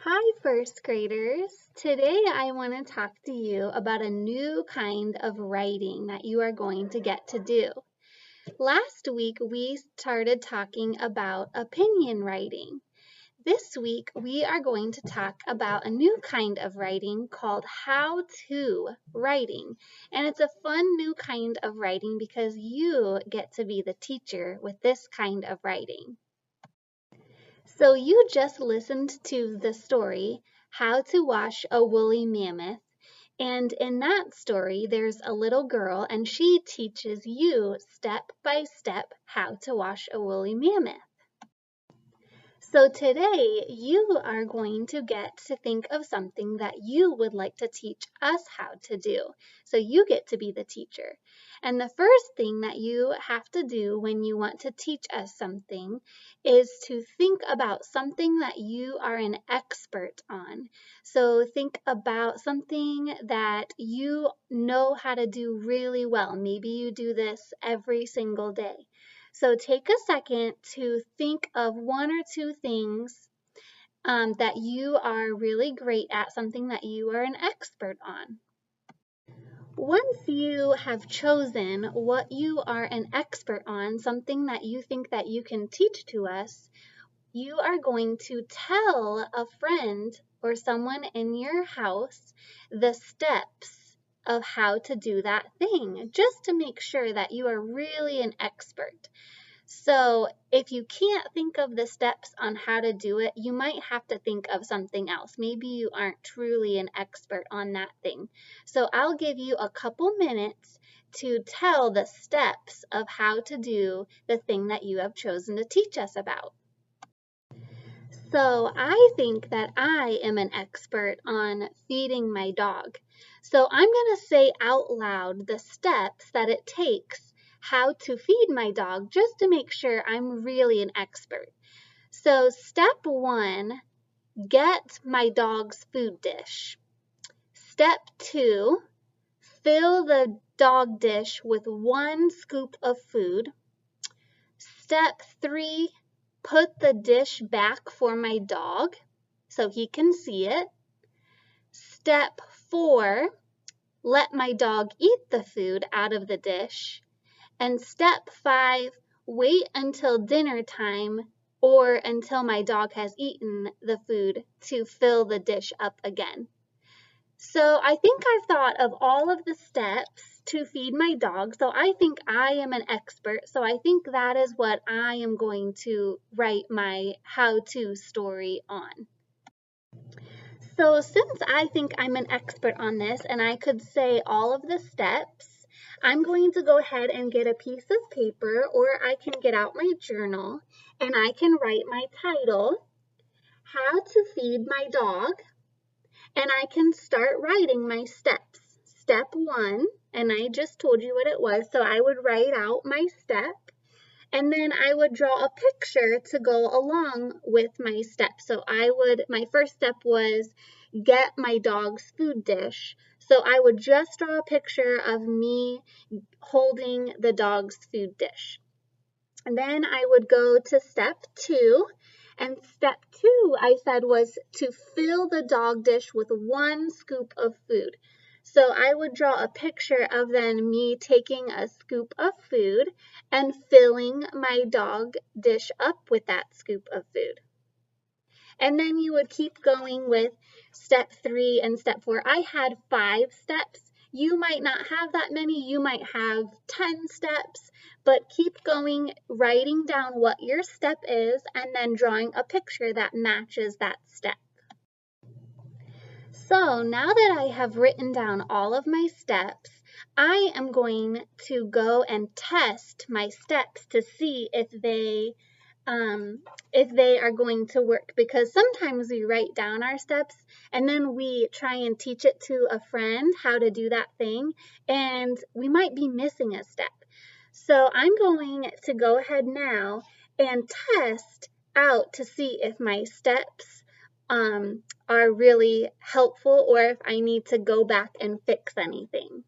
Hi, first graders. Today I want to talk to you about a new kind of writing that you are going to get to do. Last week we started talking about opinion writing. This week we are going to talk about a new kind of writing called how-to writing. And it's a fun new kind of writing because you get to be the teacher with this kind of writing. So you just listened to the story, How to Wash a Woolly Mammoth. And in that story, there's a little girl and she teaches you step by step how to wash a woolly mammoth. So today you are going to get to think of something that you would like to teach us how to do. So you get to be the teacher. And the first thing that you have to do when you want to teach us something is to think about something that you are an expert on. So think about something that you know how to do really well. Maybe you do this every single day. So take a second to think of one or two things that you are really great at, something that you are an expert on. Once you have chosen what you are an expert on, something that you think that you can teach to us, you are going to tell a friend or someone in your house the steps of how to do that thing, just to make sure that you are really an expert. So if you can't think of the steps on how to do it, you might have to think of something else. Maybe you aren't truly an expert on that thing. So I'll give you a couple minutes to tell the steps of how to do the thing that you have chosen to teach us about. So I think that I am an expert on feeding my dog. So I'm going to say out loud the steps that it takes how to feed my dog just to make sure I'm really an expert. So step 1, get my dog's food dish. Step 2, fill the dog dish with 1 scoop of food. Step 3, put the dish back for my dog so he can see it. Step 4, let my dog eat the food out of the dish. And step 5, wait until dinner time or until my dog has eaten the food to fill the dish up again. So I think I've thought of all of the steps to feed my dog. So I think I am an expert. So I think that is what I am going to write my how-to story on. So since I think I'm an expert on this and I could say all of the steps, I'm going to go ahead and get a piece of paper, or I can get out my journal and I can write my title, How to Feed My Dog, and I can start writing my steps. Step 1, and I just told you what it was, so I would write out my step. And then I would draw a picture to go along with my step. So my first step was get my dog's food dish. So I would just draw a picture of me holding the dog's food dish. And then I would go to step 2. And step 2, I said, was to fill the dog dish with 1 scoop of food. So I would draw a picture of then me taking a scoop of food and filling my dog dish up with that scoop of food. And then you would keep going with step 3 and step 4. I had 5 steps. You might not have that many. You might have 10 steps, but keep going, writing down what your step is and then drawing a picture that matches that step. So now that I have written down all of my steps, I am going to go and test my steps to see if they are going to work, because sometimes we write down our steps and then we try and teach it to a friend how to do that thing, and we might be missing a step. So I'm going to go ahead now and test out to see if my steps are really helpful or if I need to go back and fix anything.